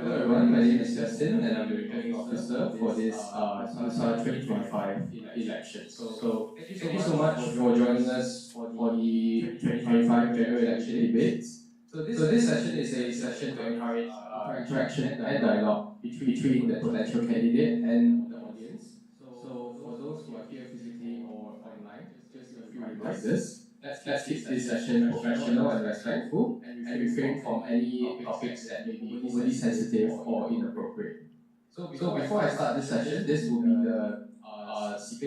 Hello everyone, my name is Justin and I'm the returning officer for this MUSA 2025 election. So thank you so much for joining us for the 2025 general election debates. So this session is a session to encourage interaction and dialogue between the potential candidate and the audience. So for those who are here physically or online, just a few reminders. Let's keep this session professional and respectful and refrain from any topics that may be overly sensitive or inappropriate. So before I start this session, this will be the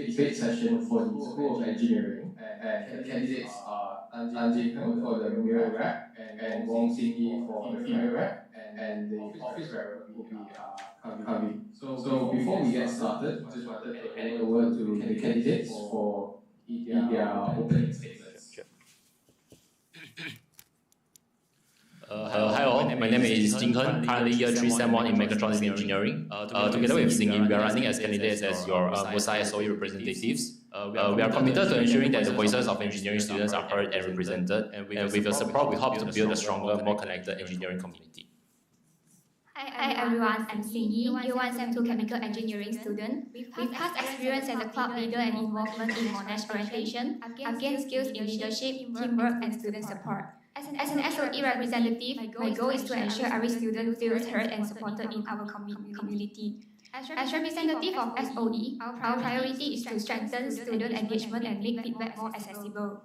debate session for the School of Engineering, and the candidates are Tan Jin Heng for the male rep and Wong Xin Yi for the female rep, and the office bearer will be Kavi. So before we get started, just wanted to hand over to the candidates for their opening statements. Hi all, my name is Jin Heng, currently year 3 Sem 1 in Mechatronics Engineering. Together with Xingyin, we are running as candidates as your MUSA SOE representatives. We are committed to ensuring that the voices of engineering students are heard and represented, and with your support, we hope to build a stronger, more connected engineering community. Hi everyone, I'm Xingyi, Year 1 Sem 2 Chemical Engineering student. With past experience as a club leader and involvement in Monash orientation, I've gained skills in leadership, teamwork, and student support. As an SOE representative, my goal is to ensure every student feels heard and supported in our community. As representative of SOE, our priority is to strengthen student engagement and make feedback more accessible.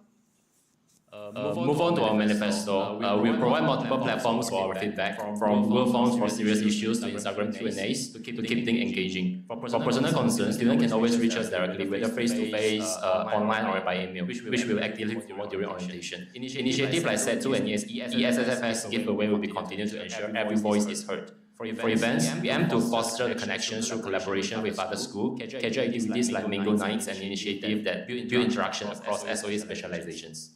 Move on to our manifesto. We provide multiple platforms for our feedback, from Google Forms for serious issues to Instagram Q&As to keep things engaging. For personal concerns, students can always reach us directly, whether face-to-face, online, or by email, which we will actively promote during orientation. Initiatives like SET2 and ESSFS giveaway will be continued to ensure every voice is heard. For events, we aim to foster the connections through collaboration with other schools, casual activities like Mango Nights, and initiatives that build interaction across SOE specializations.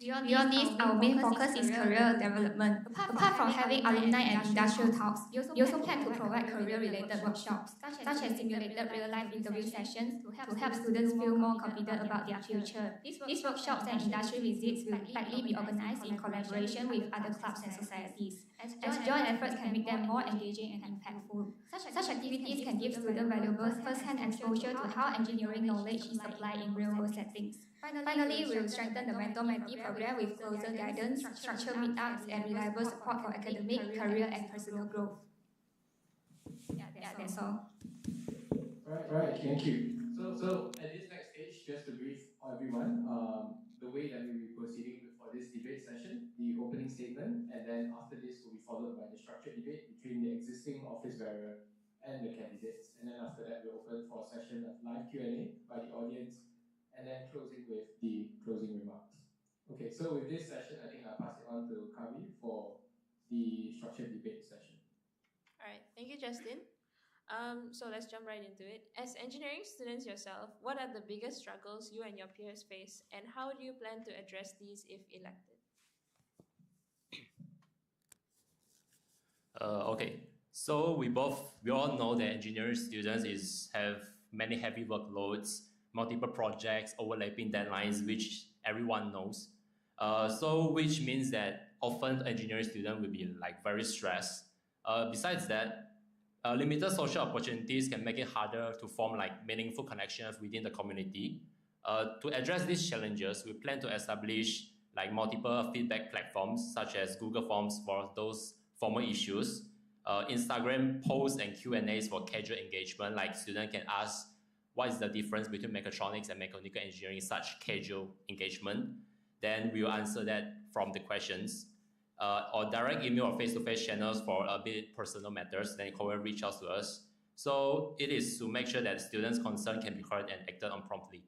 Beyond this, our main focus is career development. Apart from having alumni and industrial talks, we also plan to provide career-related workshops, such as simulated real-life interview sessions to help students feel more confident about their future. These workshops and industry visits will likely be organized in collaboration with other clubs and societies, as joint efforts can make them more engaging and impactful. Such activities can give students valuable first-hand exposure to how engineering knowledge is applied in real-world settings. Finally, we will strengthen the mentor-mentee program with closer guidance, structured meetups, and reliable support for academic, career, and personal growth. Yeah, that's all. Right, thank you. So at this next stage, just to brief everyone, the way that we will be proceeding for this debate session, the opening statement, and then after this will be followed by the structured debate between the existing office bearer and the candidates. And then after that, we'll open for a session of live Q&A by the audience, and then closing with the closing remarks. Okay, so with this session, I think I'll pass it on to Kavi for the structured debate session. All right, thank you, Justin. So let's jump right into it. As engineering students yourself, what are the biggest struggles you and your peers face, and how do you plan to address these if elected? Okay, so we all know that engineering students have many heavy workloads, multiple projects, overlapping deadlines, which everyone knows. So which means that often engineering student will be like very stressed. Besides that, limited social opportunities can make it harder to form like meaningful connections within the community. To address these challenges, we plan to establish like multiple feedback platforms such as Google Forms for those formal issues, Instagram posts and Q&As for casual engagement, like students can ask what is the difference between mechatronics and mechanical engineering in such casual engagement. Then we will answer that from the questions. Or direct email or face-to-face channels for a bit personal matters, then you can reach out to us. So it is to make sure that students' concern can be heard and acted on promptly.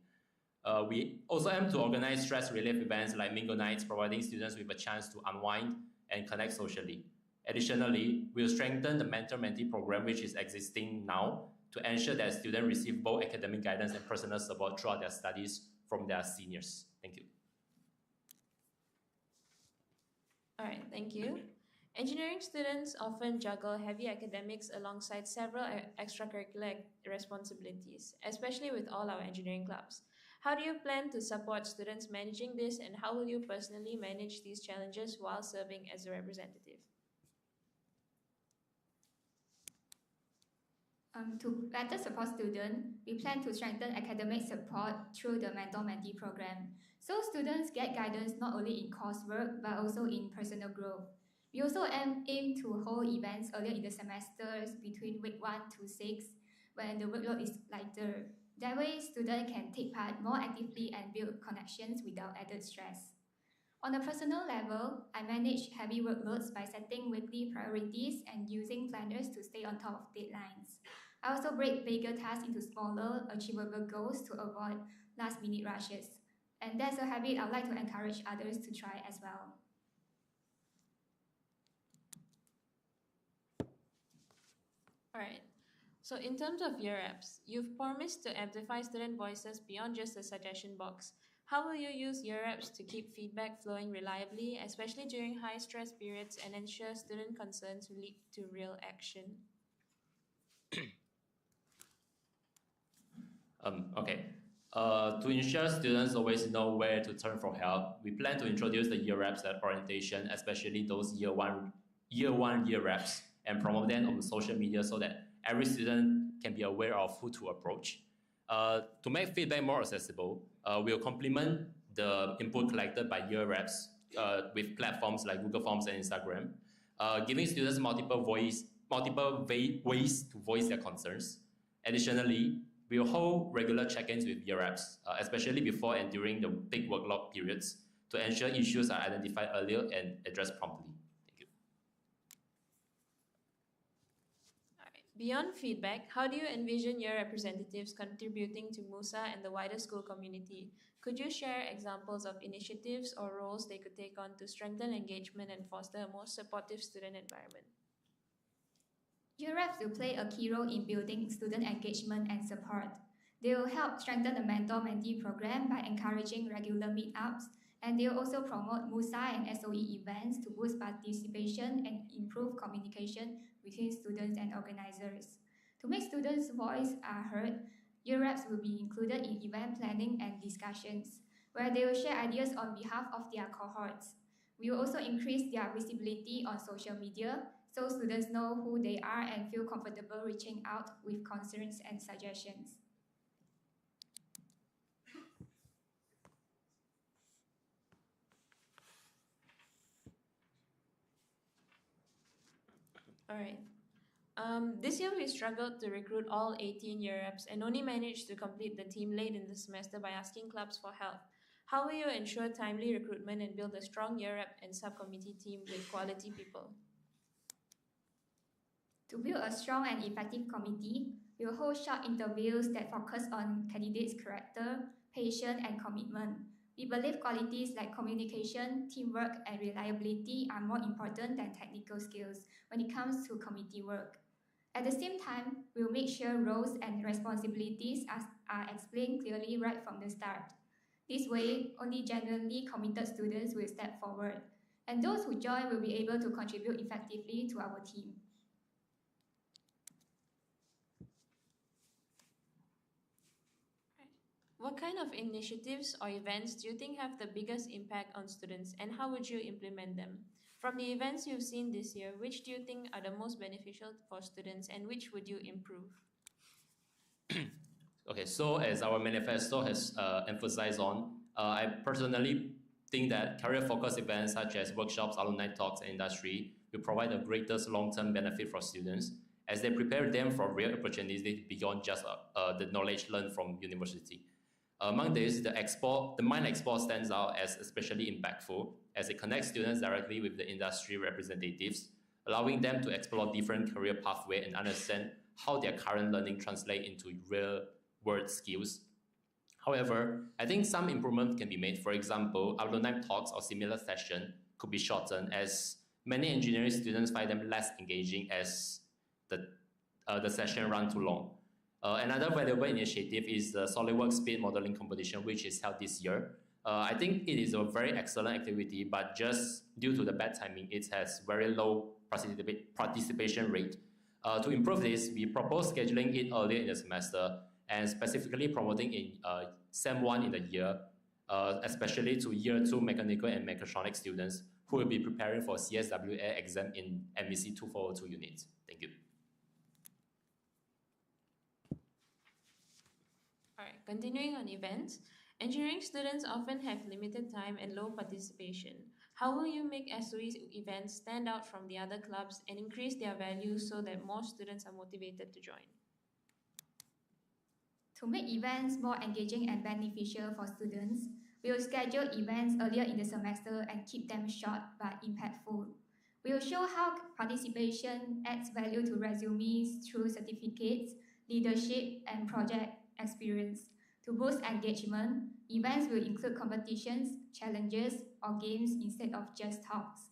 We also aim to organize stress relief events like mingle nights, providing students with a chance to unwind and connect socially. Additionally, we'll strengthen the mentor-mentee program, which is existing now, to ensure that students receive both academic guidance and personal support throughout their studies from their seniors. Thank you. All right, thank you. Engineering students often juggle heavy academics alongside several extracurricular responsibilities, especially with all our engineering clubs. How do you plan to support students managing this, and how will you personally manage these challenges while serving as a representative? To better support students, we plan to strengthen academic support through the mentor-mentee program. So students get guidance not only in coursework, but also in personal growth. We also aim to hold events earlier in the semesters between week 1 to 6, when the workload is lighter. That way, students can take part more actively and build connections without added stress. On a personal level, I manage heavy workloads by setting weekly priorities and using planners to stay on top of deadlines. I also break bigger tasks into smaller, achievable goals to avoid last-minute rushes. And that's a habit I'd like to encourage others to try as well. All right. So in terms of your apps, you've promised to amplify student voices beyond just a suggestion box. How will you use your apps to keep feedback flowing reliably, especially during high-stress periods, and ensure student concerns lead to real action? Okay. To ensure students always know where to turn for help, we plan to introduce the year reps at orientation, especially those year one year reps, and promote them on social media so that every student can be aware of who to approach. To make feedback more accessible, we'll complement the input collected by year reps with platforms like Google Forms and Instagram, giving students multiple ways to voice their concerns. Additionally, we'll hold regular check-ins with year reps, especially before and during the big workload periods, to ensure issues are identified earlier and addressed promptly. Thank you. All right. Beyond feedback, how do you envision your representatives contributing to MUSA and the wider school community? Could you share examples of initiatives or roles they could take on to strengthen engagement and foster a more supportive student environment? Year reps will play a key role in building student engagement and support. They will help strengthen the mentor-mentee program by encouraging regular meetups, and they will also promote MUSA and SOE events to boost participation and improve communication between students and organizers. To make students' voices heard, year reps will be included in event planning and discussions, where they will share ideas on behalf of their cohorts. We will also increase their visibility on social media so students know who they are and feel comfortable reaching out with concerns and suggestions. All right. This year we struggled to recruit all 18 year reps and only managed to complete the team late in the semester by asking clubs for help. How will you ensure timely recruitment and build a strong year rep and subcommittee team with quality people? To build a strong and effective committee, we will hold short interviews that focus on candidates' character, patience, and commitment. We believe qualities like communication, teamwork, and reliability are more important than technical skills when it comes to committee work. At the same time, we'll make sure roles and responsibilities are explained clearly right from the start. This way, only genuinely committed students will step forward, and those who join will be able to contribute effectively to our team. What kind of initiatives or events do you think have the biggest impact on students, and how would you implement them? From the events you've seen this year, which do you think are the most beneficial for students, and which would you improve? Okay, so as our manifesto has emphasized on, I personally think that career-focused events such as workshops, alumni talks, and industry will provide the greatest long-term benefit for students as they prepare them for real opportunities beyond just the knowledge learned from university. Among these, the Mind Expo stands out as especially impactful as it connects students directly with the industry representatives, allowing them to explore different career pathways and understand how their current learning translates into real-world skills. However, I think some improvement can be made. For example, alumni talks or similar sessions could be shortened as many engineering students find them less engaging as the session run too long. Another valuable initiative is the SolidWorks speed modeling competition, which is held this year. I think it is a very excellent activity, but just due to the bad timing, it has very low participation rate. To improve this, we propose scheduling it earlier in the semester and specifically promoting in Sem 1 in the year, especially to Year 2 mechanical and mechatronics students who will be preparing for CSWA exam in MEC 2402 units. Thank you. All right, continuing on events, engineering students often have limited time and low participation. How will you make SOE events stand out from the other clubs and increase their value so that more students are motivated to join? To make events more engaging and beneficial for students, we will schedule events earlier in the semester and keep them short but impactful. We will show how participation adds value to resumes through certificates, leadership, and project experience. To boost engagement, events will include competitions, challenges, or games instead of just talks.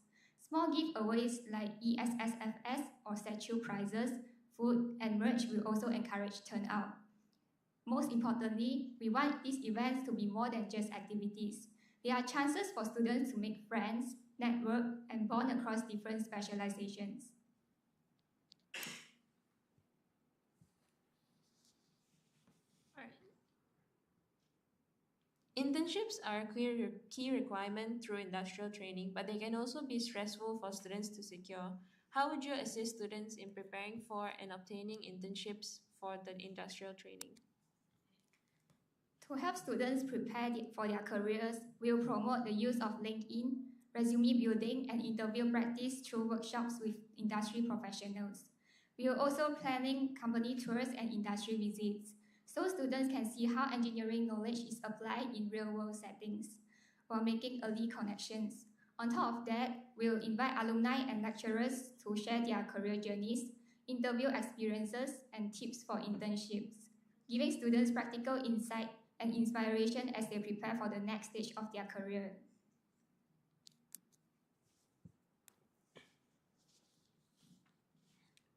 Small giveaways like ESSFS or statue prizes, food, and merch will also encourage turnout. Most importantly, we want these events to be more than just activities. They are chances for students to make friends, network, and bond across different specializations. Internships are a key requirement through industrial training, but they can also be stressful for students to secure. How would you assist students in preparing for and obtaining internships for the industrial training? To help students prepare for their careers, we will promote the use of LinkedIn, resume building, and interview practice through workshops with industry professionals. We are also planning company tours and industry visits, so students can see how engineering knowledge is applied in real-world settings, while making early connections. On top of that, we'll invite alumni and lecturers to share their career journeys, interview experiences, and tips for internships, giving students practical insight and inspiration as they prepare for the next stage of their career.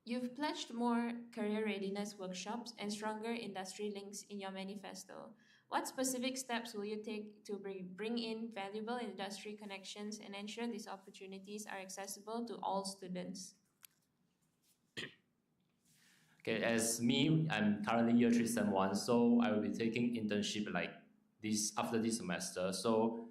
You've pledged more career readiness workshops and stronger industry links in your manifesto. What specific steps will you take to bring in valuable industry connections and ensure these opportunities are accessible to all students? Okay, as me, I'm currently year 3 Sem 1, so I will be taking internship like this after this semester. So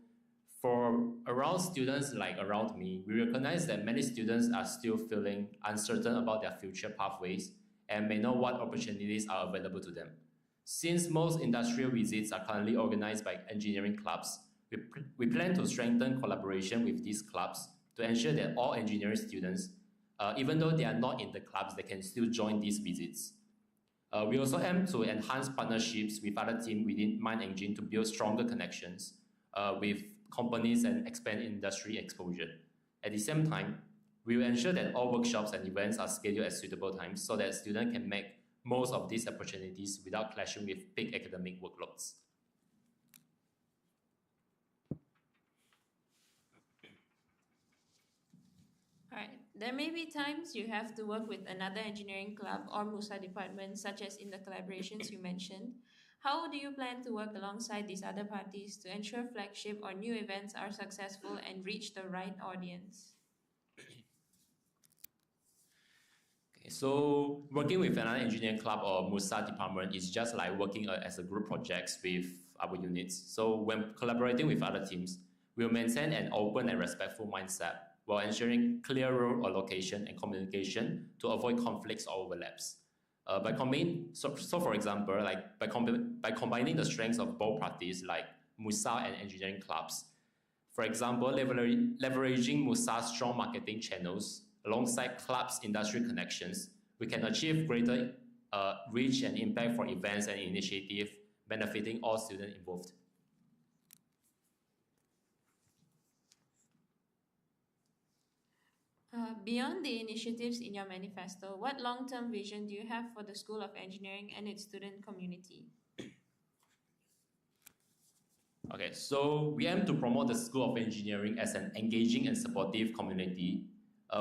for around students like around me, we recognize that many students are still feeling uncertain about their future pathways and may know what opportunities are available to them. Since most industrial visits are currently organized by engineering clubs, we plan to strengthen collaboration with these clubs to ensure that all engineering students, even though they are not in the clubs, they can still join these visits. We also aim to enhance partnerships with other teams within Mind Engine to build stronger connections with companies and expand industry exposure. At the same time, we will ensure that all workshops and events are scheduled at suitable times so that students can make most of these opportunities without clashing with peak academic workloads. There may be times you have to work with another engineering club or MUSA department, such as in the collaborations you mentioned. How do you plan to work alongside these other parties to ensure flagship or new events are successful and reach the right audience? Okay, so working with another engineering club or MUSA department is just like working as a group projects with our units. So when collaborating with other teams, we'll maintain an open and respectful mindset while ensuring clear role allocation and communication to avoid conflicts or overlaps. For example, like by combining the strengths of both parties, like MUSA and engineering clubs. For example, leveraging MUSA's strong marketing channels alongside clubs' industry connections, we can achieve greater reach and impact for events and initiatives benefiting all students involved. Beyond the initiatives in your manifesto, what long-term vision do you have for the School of Engineering and its student community? Okay, so we aim to promote the School of Engineering as an engaging and supportive community,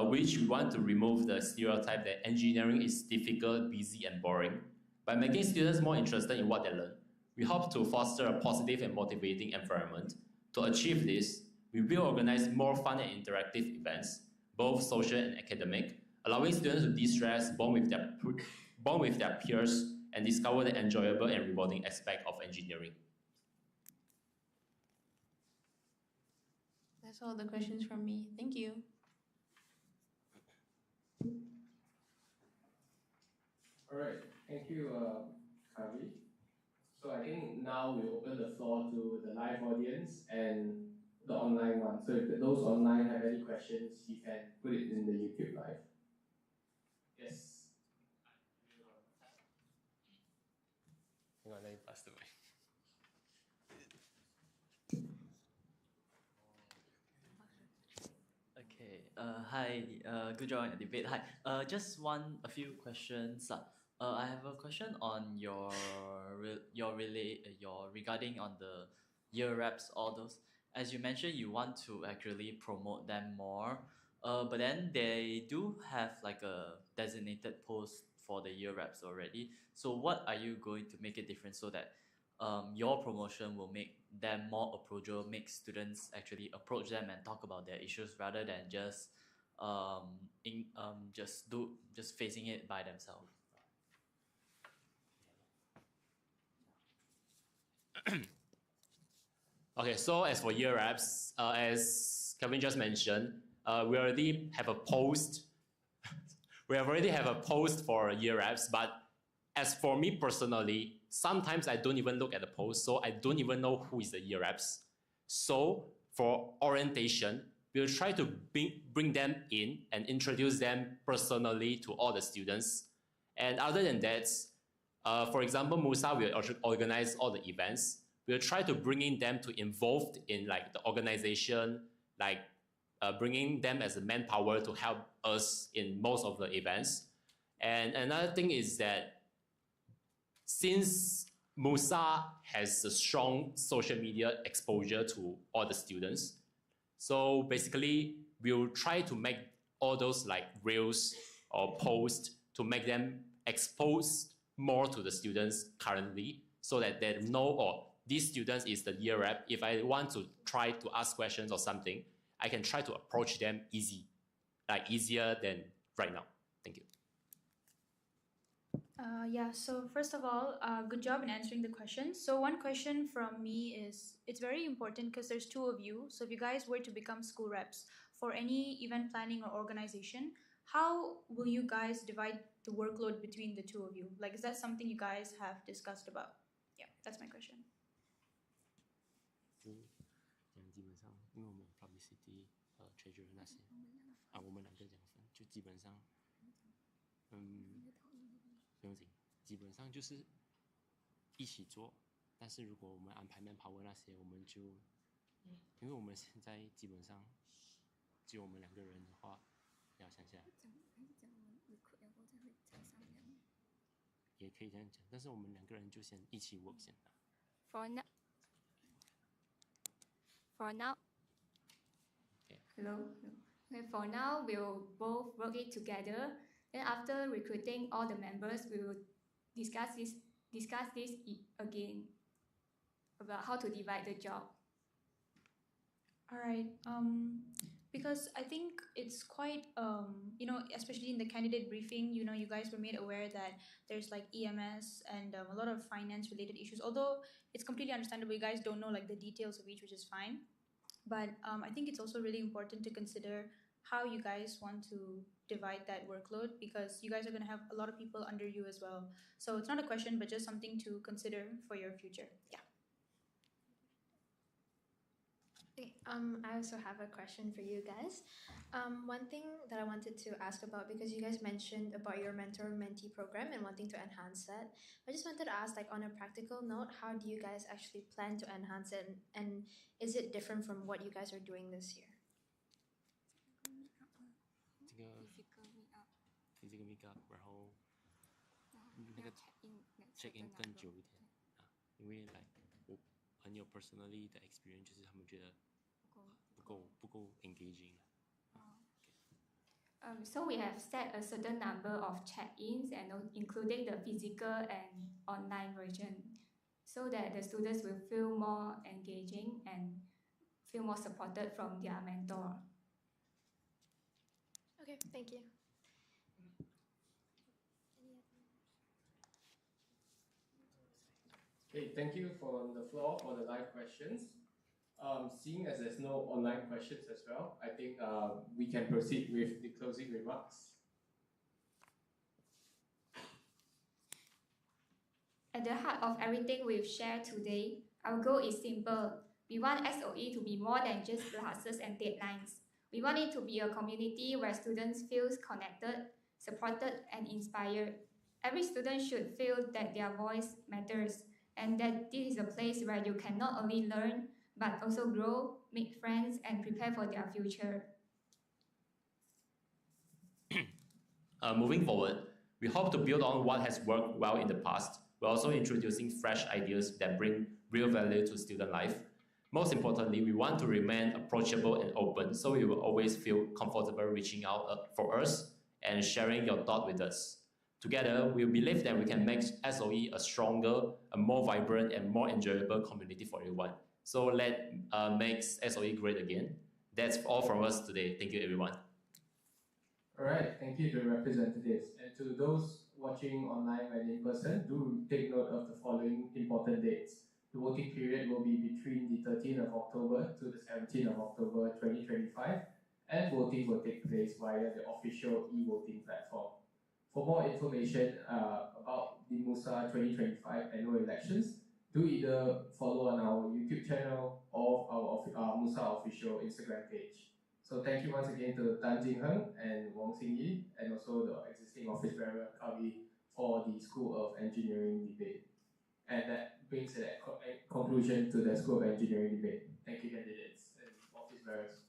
which we want to remove the stereotype that engineering is difficult, busy, and boring. By making students more interested in what they learn, we hope to foster a positive and motivating environment. To achieve this, we will organize more fun and interactive events, both social and academic, allowing students to de-stress, bond with their peers, and discover the enjoyable and rewarding aspect of engineering. That's all the questions from me. Thank you. All right, thank you, Kavi. So I think now we open the floor to the live audience and the online one. So if those online have any questions, you can put it in the YouTube live. Yes. Hang on, let me pass the mic. Okay. Hi. Good job on the debate. Hi. A few questions. I have a question on your regarding on the year reps, all those. As you mentioned, you want to actually promote them more. But then they do have like a designated post for the year reps already. So what are you going to make it different so that your promotion will make them more approachable, make students actually approach them and talk about their issues rather than just just facing it by themselves? Okay, so as for year reps, as Kevin just mentioned, we already have a post. We already have a post for year reps, but as for me personally, sometimes I don't even look at the post, so I don't even know who is the year reps. So for orientation, we'll try to bring them in and introduce them personally to all the students. And other than that, for example, MUSA will also organize all the events. We'll try to bringing them to involved in like the organization, like bringing them as a manpower to help us in most of the events. And another thing is that since MUSA has a strong social media exposure to all the students, so basically we'll try to make all those like reels or posts to make them exposed more to the students currently so that they know, oh, these students is the year rep. If I want to try to ask questions or something, I can try to approach them easier than right now. Thank you. So first of all, good job in answering the question. So one question from me is, it's very important because there's two of you. So if you guys were to become school reps for any event planning or organization, how will you guys divide the workload between the two of you? Like, is that something you guys have discussed about? Yeah, that's my question. 基本上，因为我们 publicity treasurer 那些我们两个讲分，就基本上，不用紧，基本上就是一起做。但是如果我们安排 manpower 那些，我们就，因为我们现在基本上只有我们两个人的话，要想下。也可以这样讲，但是我们两个人就先一起 work 先。For now. Okay. Hello. Okay, for now, we'll both work it together. Then after recruiting all the members, we will discuss this again about how to divide the job. All right. Because I think it's quite, especially in the candidate briefing, you guys were made aware that there's like EMS and a lot of finance related issues. Although it's completely understandable, you guys don't know like the details of each, which is fine. But I think it's also really important to consider how you guys want to divide that workload, because you guys are going to have a lot of people under you as well. So it's not a question, but just something to consider for your future. Yeah. Okay, I also have a question for you guys. One thing that I wanted to ask about, because you guys mentioned about your mentor-mentee program and wanting to enhance that, I just wanted to ask, like on a practical note, how do you guys actually plan to enhance it, and is it different from what you guys are doing this year? physical meetup，然后那个 check in 更久一点啊，因为来我朋友 personally 的 experience 就是他们觉得不够 engaging。So we have set a certain number of check-ins and including the physical and online version, so that the students will feel more engaging and feel more supported from their mentor. Okay, thank you. Okay, thank you from the floor for the live questions. Seeing as there's no online questions as well, I think we can proceed with the closing remarks. At the heart of everything we've shared today, our goal is simple. We want SOE to be more than just classes and deadlines. We want it to be a community where students feel connected, supported, and inspired. Every student should feel that their voice matters, and that this is a place where you can not only learn, but also grow, make friends, and prepare for their future. Moving forward, we hope to build on what has worked well in the past. We're also introducing fresh ideas that bring real value to student life. Most importantly, we want to remain approachable and open, so you will always feel comfortable reaching out for us and sharing your thought with us. Together, we believe that we can make SOE a stronger, a more vibrant, and more enjoyable community for everyone. So let's make SOE great again. That's all from us today. Thank you, everyone. All right, thank you to the representatives. And to those watching online and in person, do take note of the following important dates. The voting period will be between the 13th of October to the 17th of October 2025, and voting will take place via the official e-voting platform. For more information about the MUSA 2025 annual elections, do either follow on our YouTube channel or our MUSA official Instagram page. So thank you once again to Tan Jing Heng and Wong Xing Yi, and also the existing office bearer Kavi for the School of Engineering debate. And that brings a conclusion to the School of Engineering debate. Thank you, candidates and office bearers.